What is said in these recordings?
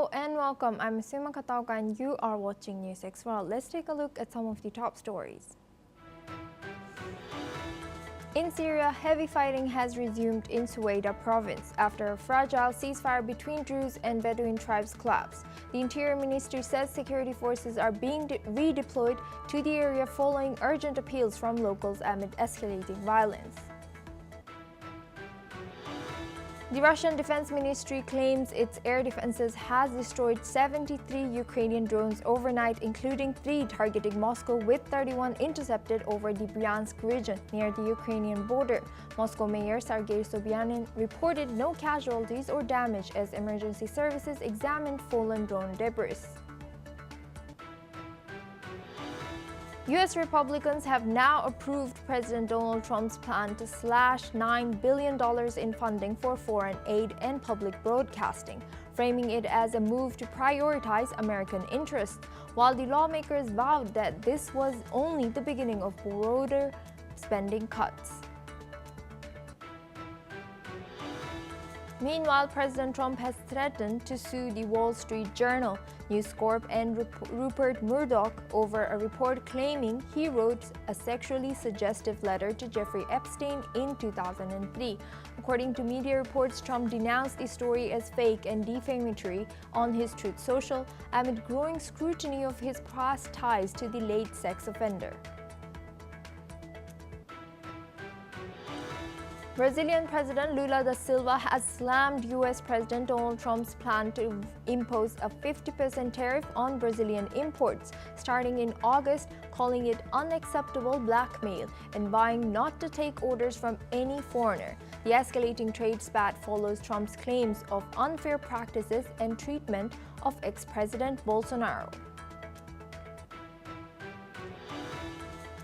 Hello and welcome. I'm Sima Katauka and you are watching NewsX World. Let's take a look at some of the top stories. In Syria, heavy fighting has resumed in Suwayda province after a fragile ceasefire between Druze and Bedouin tribes collapsed. The Interior Ministry says security forces are being redeployed to the area following urgent appeals from locals amid escalating violence. The Russian Defense Ministry claims its air defenses has destroyed 73 Ukrainian drones overnight, including 3 targeting Moscow, with 31 intercepted over the Bryansk region near the Ukrainian border. Moscow Mayor Sergei Sobyanin reported no casualties or damage as emergency services examined fallen drone debris. U.S. Republicans have now approved President Donald Trump's plan to slash $9 billion in funding for foreign aid and public broadcasting, framing it as a move to prioritize American interests, while the lawmakers vowed that this was only the beginning of broader spending cuts. Meanwhile, President Trump has threatened to sue the Wall Street Journal, News Corp, and Rupert Murdoch over a report claiming he wrote a sexually suggestive letter to Jeffrey Epstein in 2003. According to media reports, Trump denounced the story as fake and defamatory on his Truth Social amid growing scrutiny of his past ties to the late sex offender. Brazilian President Lula da Silva has slammed U.S. President Donald Trump's plan to impose a 50% tariff on Brazilian imports starting in August, calling it unacceptable blackmail and vowing not to take orders from any foreigner. The escalating trade spat follows Trump's claims of unfair practices and treatment of ex-President Bolsonaro.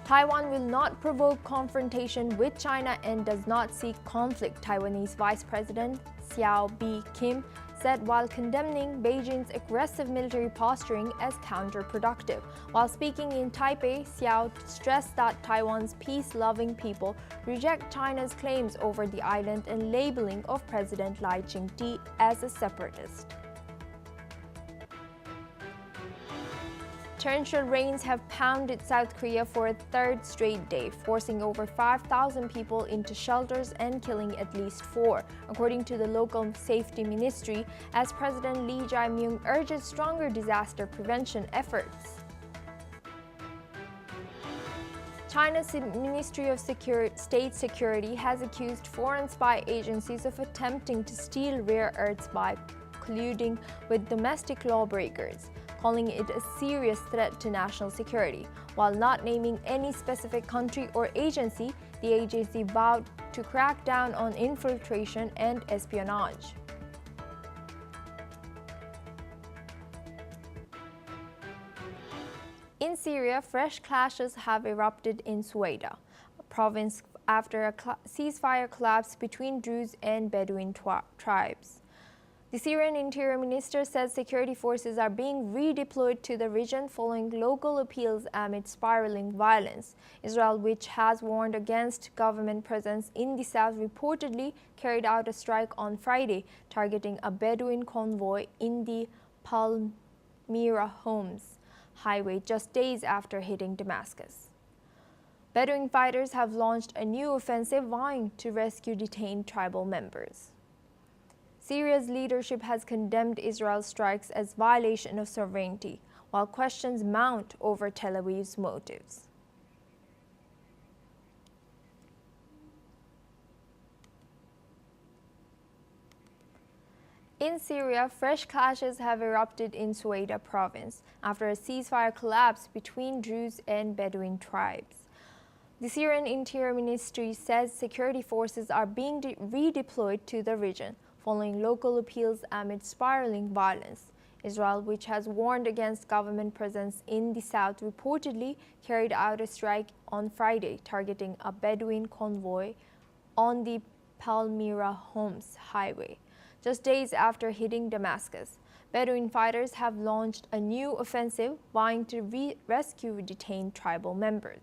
Taiwan will not provoke confrontation with China and does not seek conflict, Taiwanese Vice President Hsiao B-Kim said while condemning Beijing's aggressive military posturing as counterproductive. While speaking in Taipei, Hsiao stressed that Taiwan's peace-loving people reject China's claims over the island and labeling of President Lai Ching-te as a separatist. Torrential rains have pounded South Korea for a third straight day, forcing over 5,000 people into shelters and killing at least 4, according to the local safety ministry, as President Lee Jae-myung urges stronger disaster prevention efforts. China's Ministry of State Security has accused foreign spy agencies of attempting to steal rare earths by colluding with domestic lawbreakers, calling it a serious threat to national security. While not naming any specific country or agency, the agency vowed to crack down on infiltration and espionage. In Syria, fresh clashes have erupted in Suwayda province after a ceasefire collapsed between Druze and Bedouin tribes. The Syrian Interior Minister says security forces are being redeployed to the region following local appeals amid spiraling violence. Israel, which has warned against government presence in the south, reportedly carried out a strike on Friday, targeting a Bedouin convoy in the Palmyra Homs highway just days after hitting Damascus. Bedouin fighters have launched a new offensive vowing to rescue detained tribal members. Syria's leadership has condemned Israel's strikes as violation of sovereignty, while questions mount over Tel Aviv's motives. In Syria, fresh clashes have erupted in Suwayda province after a ceasefire collapsed between Druze and Bedouin tribes. The Syrian Interior Ministry says security forces are being redeployed to the region, following local appeals amid spiraling violence. Israel, which has warned against government presence in the south, reportedly carried out a strike on Friday, targeting a Bedouin convoy on the Palmyra Homs highway, just days after hitting Damascus. Bedouin fighters have launched a new offensive, vowing to rescue detained tribal members.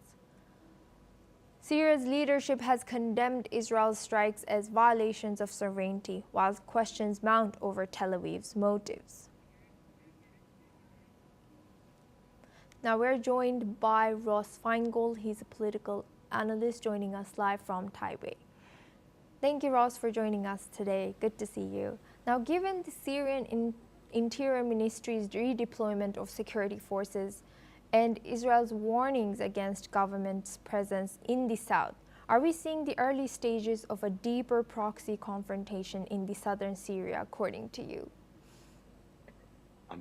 Syria's leadership has condemned Israel's strikes as violations of sovereignty, while questions mount over Tel Aviv's motives. Now we're joined by Ross Feingold. He's a political analyst joining us live from Taipei. Thank you, Ross, for joining us today. Good to see you. Now, given the Syrian Interior Ministry's redeployment of security forces and Israel's warnings against government's presence in the south, are we seeing the early stages of a deeper proxy confrontation in the southern Syria, according to you?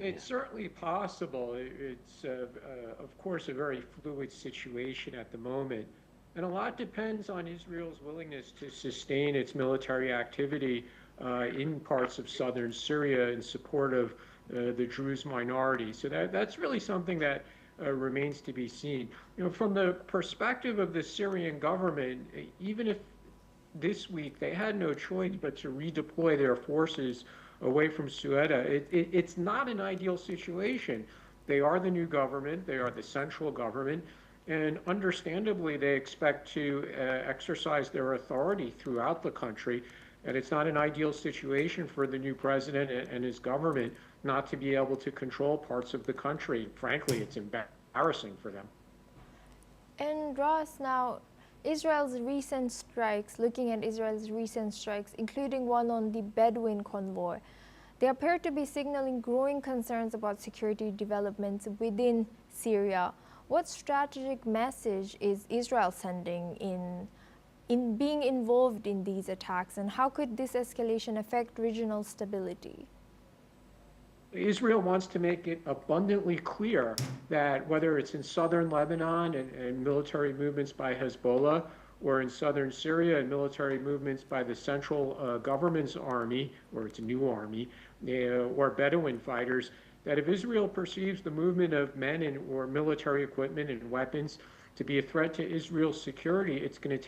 It's certainly possible. It's, of course, a very fluid situation at the moment. And a lot depends on Israel's willingness to sustain its military activity in parts of southern Syria in support of the Druze minority. So that's really something that remains to be seen. From the perspective of the Syrian government, even if this week they had no choice but to redeploy their forces away from Suwayda, it's not an ideal situation. They are the new government, they are the central government, and understandably they expect to exercise their authority throughout the country, and it's not an ideal situation for the new president and his government not to be able to control parts of the country. Frankly, it's embarrassing for them. And Ross, now, looking at Israel's recent strikes, including one on the Bedouin convoy, they appear to be signaling growing concerns about security developments within Syria. What strategic message is Israel sending in being involved in these attacks, and how could this escalation affect regional stability? Israel wants to make it abundantly clear that whether it's in southern Lebanon and military movements by Hezbollah, or in southern Syria and military movements by the central government's army, or its new army, or Bedouin fighters, that if Israel perceives the movement of men or military equipment and weapons to be a threat to Israel's security, it's going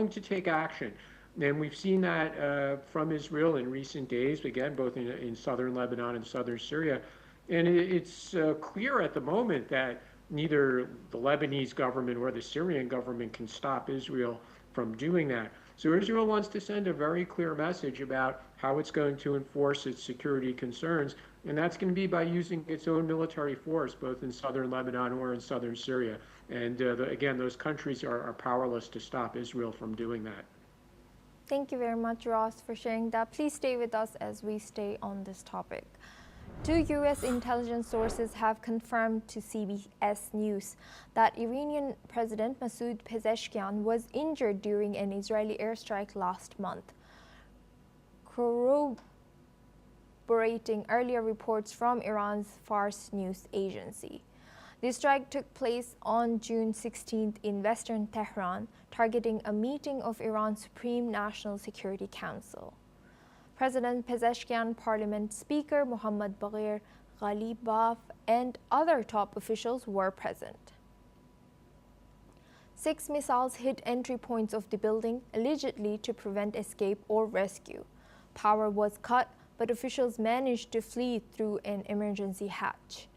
to take action. And we've seen that from Israel in recent days, again, both in southern Lebanon and southern Syria. And it's clear at the moment that neither the Lebanese government or the Syrian government can stop Israel from doing that. So Israel wants to send a very clear message about how it's going to enforce its security concerns, and that's going to be by using its own military force, both in southern Lebanon or in southern Syria. And again, those countries are powerless to stop Israel from doing that. Thank you very much, Ross, for sharing that. Please stay with us as we stay on this topic. 2 U.S. intelligence sources have confirmed to CBS News that Iranian President Masoud Pezeshkian was injured during an Israeli airstrike last month, corroborating earlier reports from Iran's Fars news agency. The strike took place on June 16th in western Tehran, targeting a meeting of Iran's Supreme National Security Council. President Pezeshkian, Parliament Speaker Mohammad Baghir Ghalibaf, and other top officials were present. 6 missiles hit entry points of the building, allegedly to prevent escape or rescue. Power was cut, but officials managed to flee through an emergency hatch.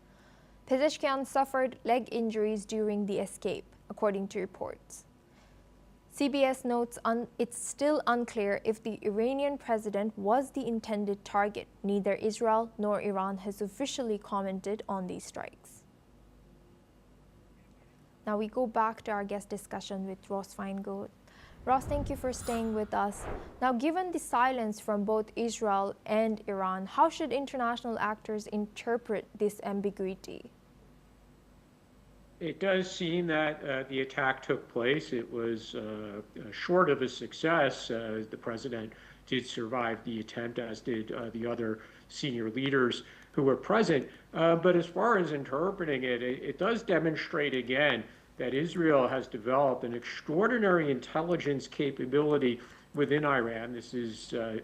Pezeshkian suffered leg injuries during the escape, according to reports. CBS notes it's still unclear if the Iranian president was the intended target. Neither Israel nor Iran has officially commented on these strikes. Now we go back to our guest discussion with Ross Feingold. Ross, thank you for staying with us. Now, given the silence from both Israel and Iran, how should international actors interpret this ambiguity? It does seem that the attack took place. It was short of a success. The president did survive the attempt, as did the other senior leaders who were present. But as far as interpreting it, it does demonstrate again that Israel has developed an extraordinary intelligence capability within Iran. This is a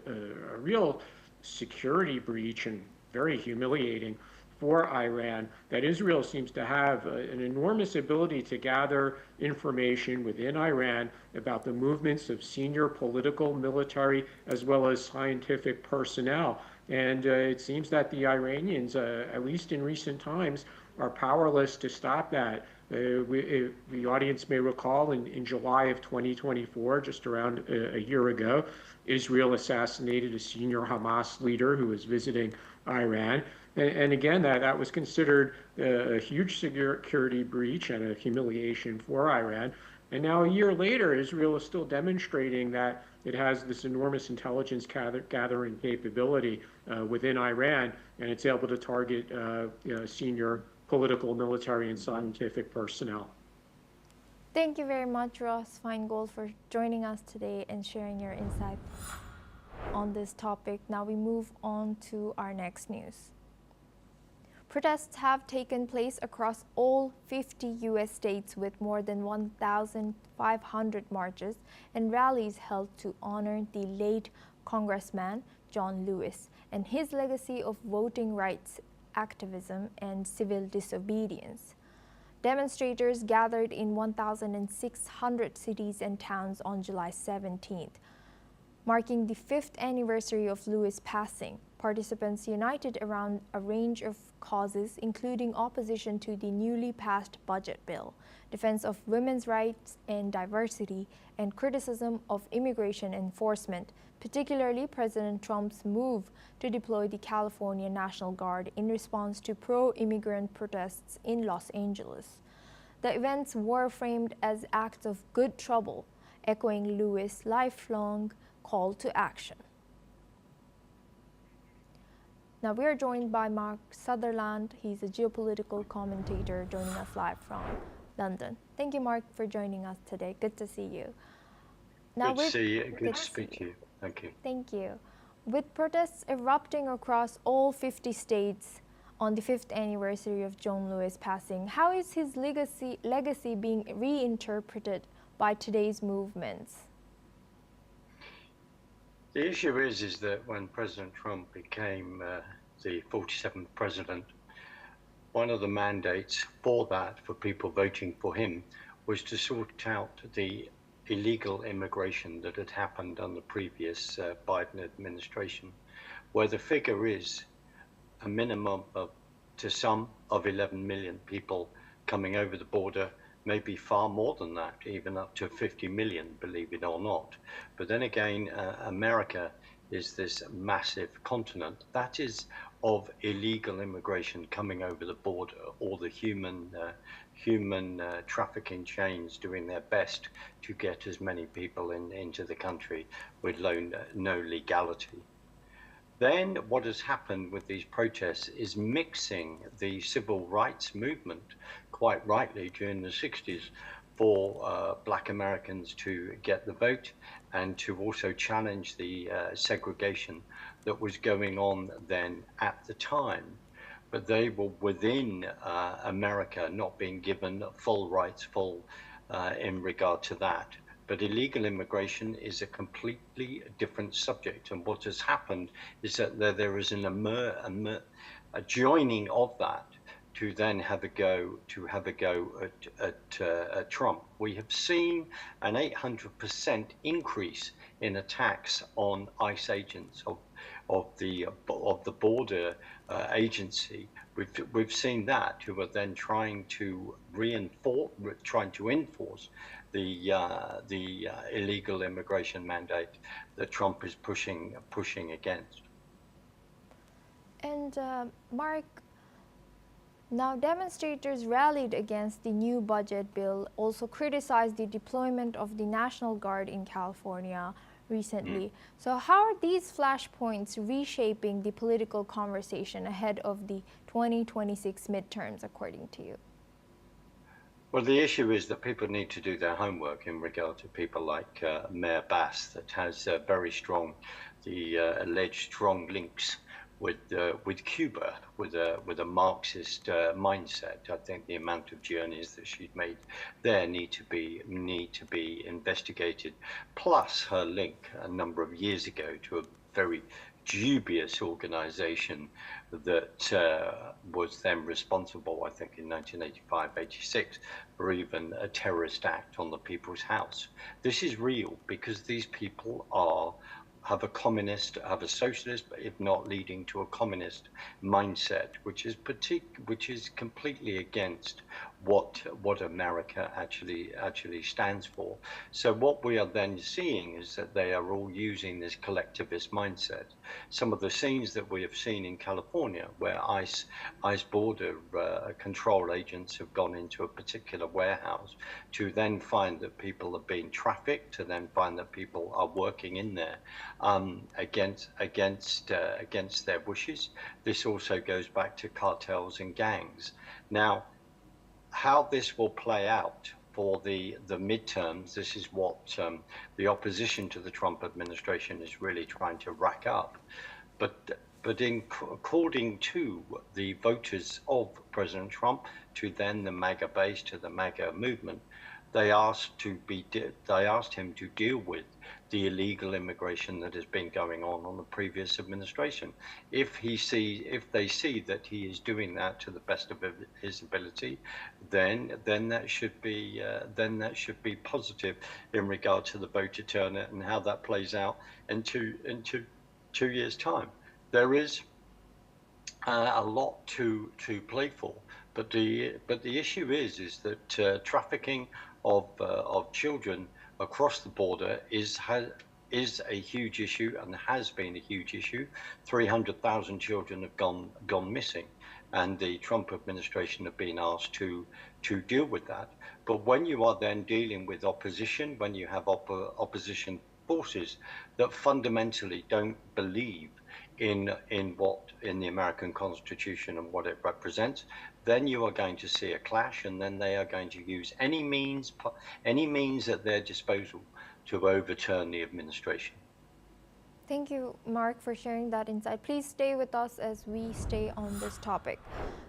real security breach and very humiliating for Iran, that Israel seems to have an enormous ability to gather information within Iran about the movements of senior political, military, as well as scientific personnel. And it seems that the Iranians, at least in recent times, are powerless to stop that. The audience may recall in July of 2024, just around a year ago, Israel assassinated a senior Hamas leader who was visiting Iran. And again, that was considered a huge security breach and a humiliation for Iran. And now a year later, Israel is still demonstrating that it has this enormous intelligence gathering capability within Iran, and it's able to target senior political, military, and scientific personnel. Thank you very much, Ross Feingold, for joining us today and sharing your insight on this topic. Now we move on to our next news. Protests have taken place across all 50 U.S. states with more than 1,500 marches and rallies held to honor the late Congressman John Lewis and his legacy of voting rights activism and civil disobedience. Demonstrators gathered in 1,600 cities and towns on July 17th, marking the 5th anniversary of Lewis' passing. Participants united around a range of causes, including opposition to the newly passed budget bill, defense of women's rights and diversity, and criticism of immigration enforcement, particularly President Trump's move to deploy the California National Guard in response to pro-immigrant protests in Los Angeles. The events were framed as acts of good trouble, echoing Lewis' lifelong call to action. Now we are joined by Mark Sutherland. He's a geopolitical commentator joining us live from London. Thank you, Mark, for joining us today. Good to see you. Now, good to see you. Good to speak to you. Thank you. Thank you. With protests erupting across all 50 states on the 5th anniversary of John Lewis' passing, how is his legacy being reinterpreted by today's movements? The issue is that when President Trump became the 47th president, one of the mandates for people voting for him, was to sort out the illegal immigration that had happened under the previous Biden administration, where the figure is a minimum of, to some, of 11 million people coming over the border, maybe far more than that, even up to 50 million, believe it or not. But then again, America is this massive continent that is of illegal immigration coming over the border, all the human trafficking chains doing their best to get as many people into the country with no legality. Then what has happened with these protests is mixing the civil rights movement, quite rightly during the 60s, for Black Americans to get the vote and to also challenge the segregation that was going on then at the time. But they were within America not being given full rights, in regard to that. But illegal immigration is a completely different subject. And what has happened is that there is a joining of that to then have a go at Trump. We have seen an 800% increase in attacks on ICE agents of the border agency. We've seen that, who are then trying to enforce the illegal immigration mandate that Trump is pushing against. And Mark, now demonstrators rallied against the new budget bill, also criticized the deployment of the National Guard in California recently. So how are these flashpoints reshaping the political conversation ahead of the 2026 midterms, according to you? Well, the issue is that people need to do their homework in regard to people like Mayor Bass, that has very strong, alleged strong links with Cuba, with a Marxist mindset. I think the amount of journeys that she's made there need to be investigated. Plus her link a number of years ago to a very dubious organization that was then responsible, I think in 1985-86, for even a terrorist act on the People's House. This is real because these people have a socialist, if not leading to a communist mindset, which is completely against what America actually stands for. So what we are then seeing is that they are all using this collectivist mindset. Some of the scenes that we have seen in California, where ICE border control agents have gone into a particular warehouse to then find that people are being trafficked, to then find that people are working in there against their wishes. This also goes back to cartels and gangs. Now, how this will play out for the midterms, this is what the opposition to the Trump administration is really trying to rack up. But according to the voters of President Trump, to then the MAGA base, to the MAGA movement, they asked him to deal with the illegal immigration that has been going on the previous administration. If they see that he is doing that to the best of his ability, then that should be positive in regard to the voter turnout and how that plays out in 2 years' time. There is a lot to play for, but the issue is that trafficking of children across the border is a huge issue and has been a huge issue. 300,000 children have gone missing, and the Trump administration have been asked to deal with that. But when you are then dealing with opposition, when you have opposition forces that fundamentally don't believe in the American Constitution and what it represents, then you are going to see a clash, and then they are going to use any means at their disposal to overturn the administration. Thank you, Mark, for sharing that insight. Please stay with us as we stay on this topic.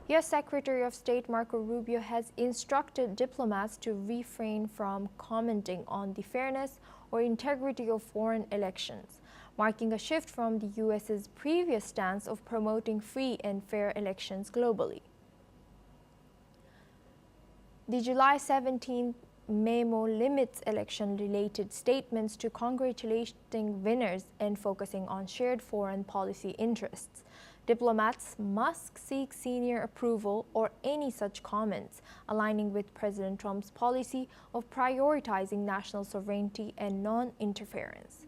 U.S. Secretary of State Marco Rubio has instructed diplomats to refrain from commenting on the fairness or integrity of foreign elections, marking a shift from the U.S.'s previous stance of promoting free and fair elections globally. The July 17th memo limits election-related statements to congratulating winners and focusing on shared foreign policy interests. Diplomats must seek senior approval or any such comments aligning with President Trump's policy of prioritizing national sovereignty and non-interference.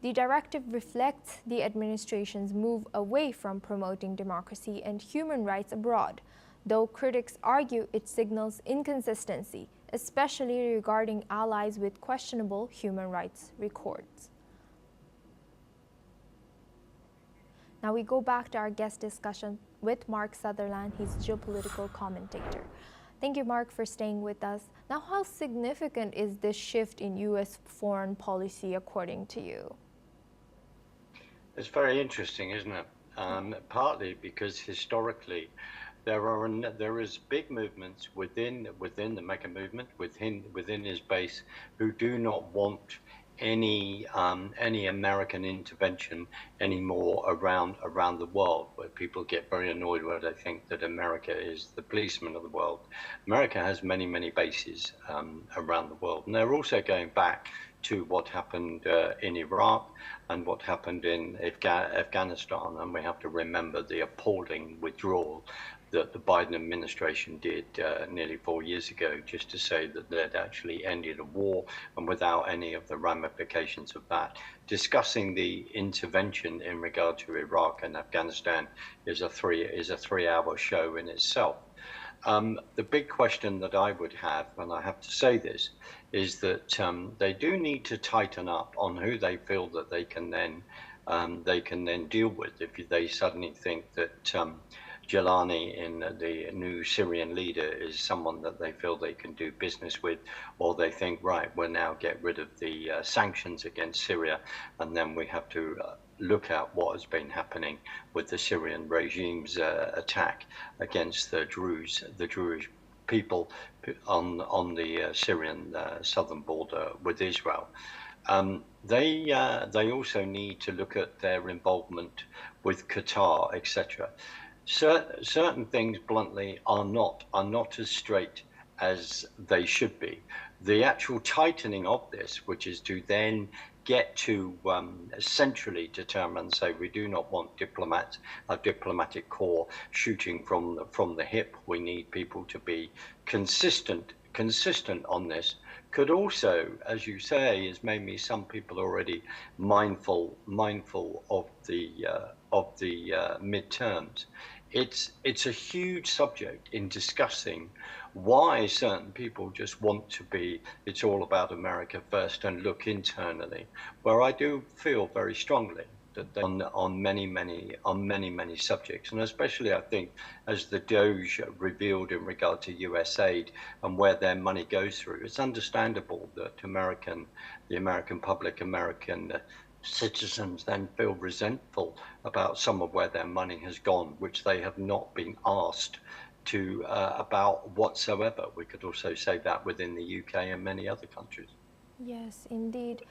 The directive reflects the administration's move away from promoting democracy and human rights abroad, though critics argue it signals inconsistency, especially regarding allies with questionable human rights records. Now we go back to our guest discussion with Mark Sutherland, he's geopolitical commentator. Thank you, Mark, for staying with us. Now, how significant is this shift in U.S. foreign policy according to you? It's very interesting, isn't it? Partly because historically, there is big movements within the MAGA movement, within his base, who do not want any American intervention anymore around the world, where people get very annoyed when they think that America is the policeman of the world. America has many bases around the world, and they're also going back to what happened in Iraq and what happened in Afghanistan, and we have to remember the appalling withdrawal that the Biden administration did nearly 4 years ago, just to say that they'd actually ended a war, and without any of the ramifications of that. Discussing the intervention in regard to Iraq and Afghanistan is a 3-hour show in itself. The big question that I would have, and I have to say this, is that they do need to tighten up on who they feel that they can then deal with. If they suddenly think that Jelani, in the new Syrian leader, is someone that they feel they can do business with, or they think, right, we'll now get rid of the sanctions against Syria, and then we have to look at what has been happening with the Syrian regime's attack against the Druze people on the Syrian southern border with Israel. They also need to look at their involvement with Qatar, etc. Certain things, bluntly, are not as straight as they should be. The actual tightening of this, which is to then get to centrally determine, say, we do not want a diplomatic corps shooting from the hip. We need people to be consistent on this. Could also, as you say, has made me some people already mindful of the midterms. It's a huge subject in discussing why certain people just want to be, it's all about America first and look internally, where I do feel very strongly that on many subjects, and especially I think as the Doge revealed in regard to US aid and where their money goes through, it's understandable that the American public, American citizens then feel resentful about some of where their money has gone, which they have not been asked to about whatsoever. We could also say that within the UK and many other countries. Yes, indeed.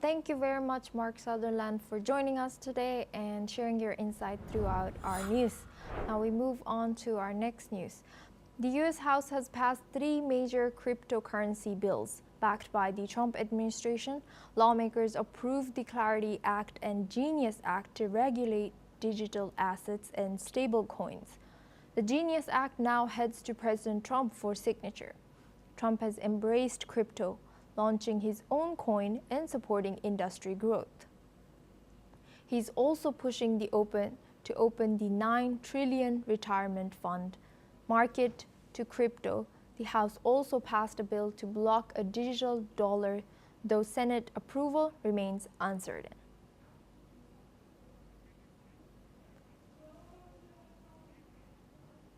Thank you very much, Mark Sutherland, for joining us today and sharing your insight throughout our news. Now we move on to our next news. The U.S. House has passed 3 major cryptocurrency bills backed by the Trump administration. Lawmakers approved the Clarity Act and Genius Act to regulate digital assets and stablecoins. The Genius Act now heads to President Trump for signature. Trump has embraced crypto, launching his own coin and supporting industry growth. He's also pushing to open the $9 trillion retirement fund market to crypto. The House also passed a bill to block a digital dollar, though Senate approval remains uncertain.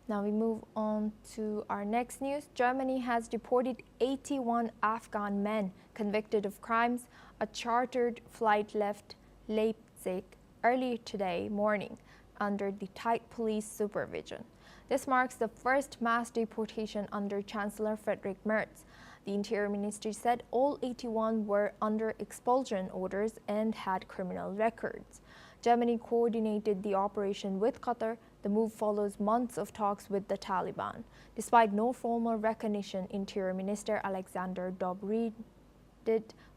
Now we move on to our next news. Germany has deported 81 Afghan men convicted of crimes. A chartered flight left Leipzig early today morning under the tight police supervision. This marks the first mass deportation under Chancellor Friedrich Merz. The Interior Ministry said all 81 were under expulsion orders and had criminal records. Germany coordinated the operation with Qatar. The move follows months of talks with the Taliban. Despite no formal recognition, Interior Minister Alexander Dobrindt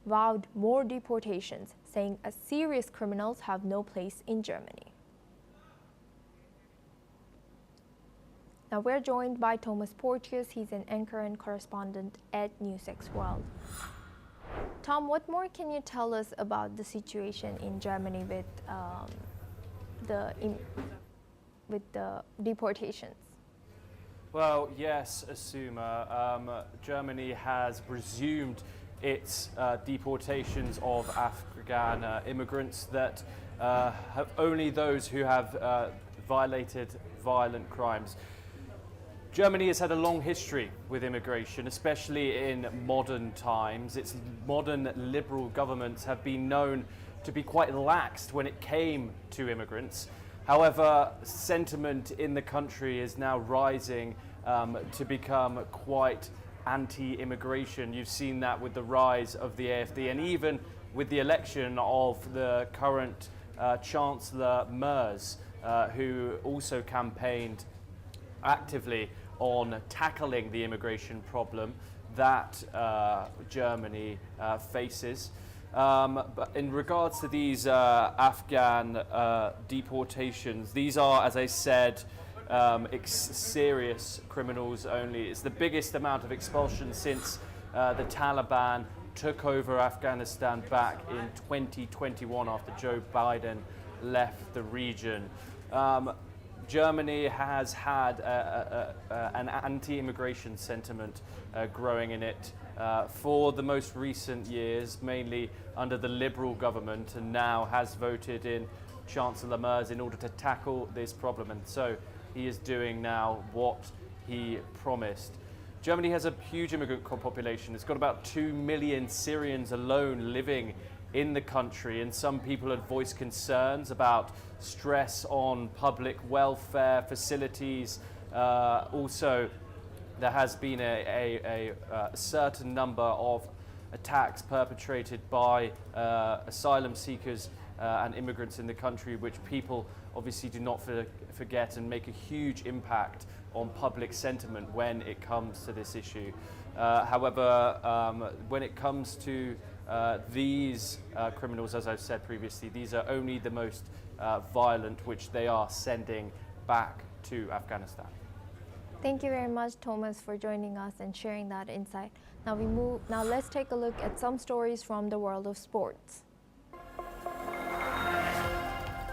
vowed more deportations, saying serious criminals have no place in Germany. Now we're joined by Thomas Porteous. He's an anchor and correspondent at NewsX World. Tom, what more can you tell us about the situation in Germany with the deportations? Well, yes, Asuma. Germany has resumed its deportations of Afghan immigrants that have only those who have violated violent crimes. Germany has had a long history with immigration, especially in modern times. Its modern liberal governments have been known to be quite lax when it came to immigrants. However, sentiment in the country is now rising to become quite anti-immigration. You've seen that with the rise of the AfD and even with the election of the current Chancellor Merz, who also campaigned actively on tackling the immigration problem that Germany faces. But in regards to these Afghan deportations, these are, as I said, serious criminals only. It's the biggest amount of expulsion since the Taliban took over Afghanistan back in 2021 after Joe Biden left the region. Germany has had an anti-immigration sentiment growing in it for the most recent years, mainly under the Liberal government, and now has voted in Chancellor Merz in order to tackle this problem. And so he is doing now what he promised. Germany has a huge immigrant population. It's got about 2 million Syrians alone living in the country, and some people have voiced concerns about stress on public welfare facilities. Also, there has been a certain number of attacks perpetrated by asylum seekers and immigrants in the country, which people obviously do not forget and make a huge impact on public sentiment when it comes to this issue. However, when it comes to these criminals, as I've said previously, these are only the most violent, which they are sending back to Afghanistan. Thank you very much, Thomas, for joining us and sharing that insight. Now let's take a look at some stories from the world of sports.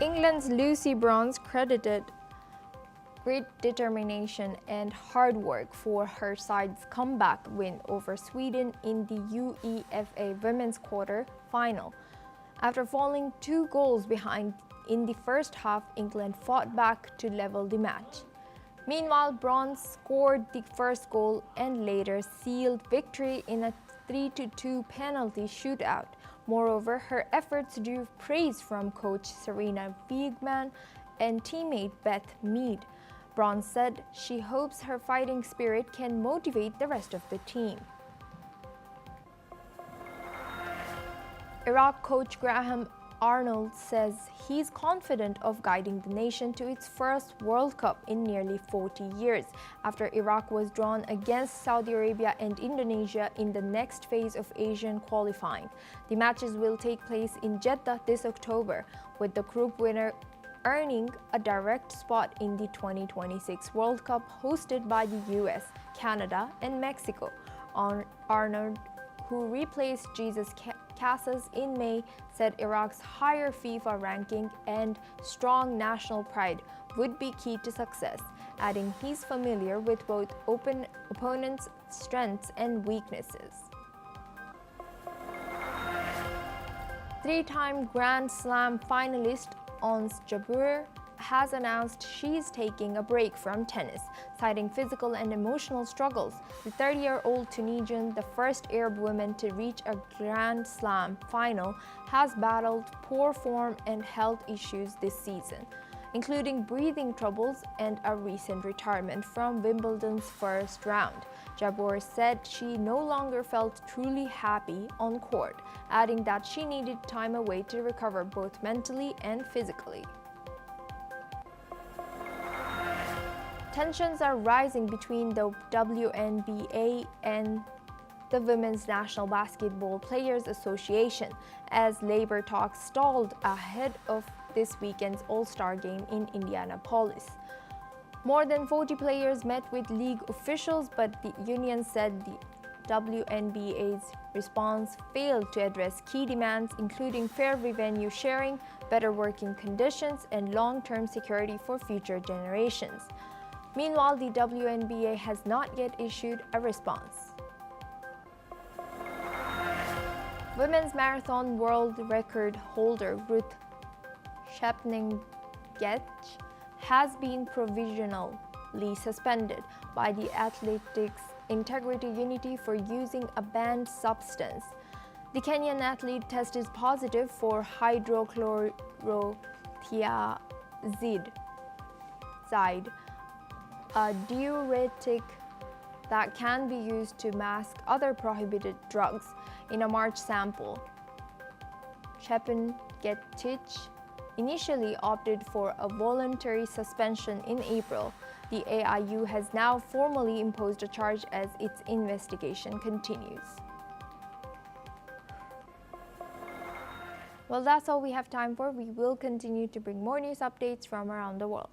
England's Lucy Bronze credited great determination and hard work for her side's comeback win over Sweden in the UEFA Women's Quarter Final. After falling 2 goals behind in the first half, England fought back to level the match. Meanwhile, Bronze scored the first goal and later sealed victory in a 3-2 penalty shootout. Moreover, her efforts drew praise from coach Serena Wiegman and teammate Beth Mead. Bronze said she hopes her fighting spirit can motivate the rest of the team. Iraq coach Graham Arnold says he's confident of guiding the nation to its first World Cup in nearly 40 years, after Iraq was drawn against Saudi Arabia and Indonesia in the next phase of Asian qualifying. The matches will take place in Jeddah this October, with the group winner earning a direct spot in the 2026 World Cup hosted by the US, Canada, and Mexico. Arnold, who replaced Jesus Casas in May, said Iraq's higher FIFA ranking and strong national pride would be key to success, adding he's familiar with both opponents' strengths and weaknesses. 3-time Grand Slam finalist Ons Jabeur has announced she's taking a break from tennis, citing physical and emotional struggles. The 30-year-old Tunisian, the first Arab woman to reach a Grand Slam final, has battled poor form and health issues this season, including breathing troubles and a recent retirement from Wimbledon's first round. Jabeur said she no longer felt truly happy on court, adding that she needed time away to recover both mentally and physically. Tensions are rising between the WNBA and the Women's National Basketball Players Association as labor talks stalled ahead of this weekend's All-Star game in Indianapolis. More than 40 players met with league officials, but the union said the WNBA's response failed to address key demands, including fair revenue sharing, better working conditions, and long-term security for future generations. Meanwhile, the WNBA has not yet issued a response. Women's marathon world record holder Ruth Shepnengett has been provisionally suspended by the Athletics Integrity Unity for using a banned substance. The Kenyan athlete tested positive for hydrochlorothiazide, a diuretic that can be used to mask other prohibited drugs, in a March sample. Shepnengett initially opted for a voluntary suspension in April. The AIU has now formally imposed a charge as its investigation continues. Well, that's all we have time for. We will continue to bring more news updates from around the world.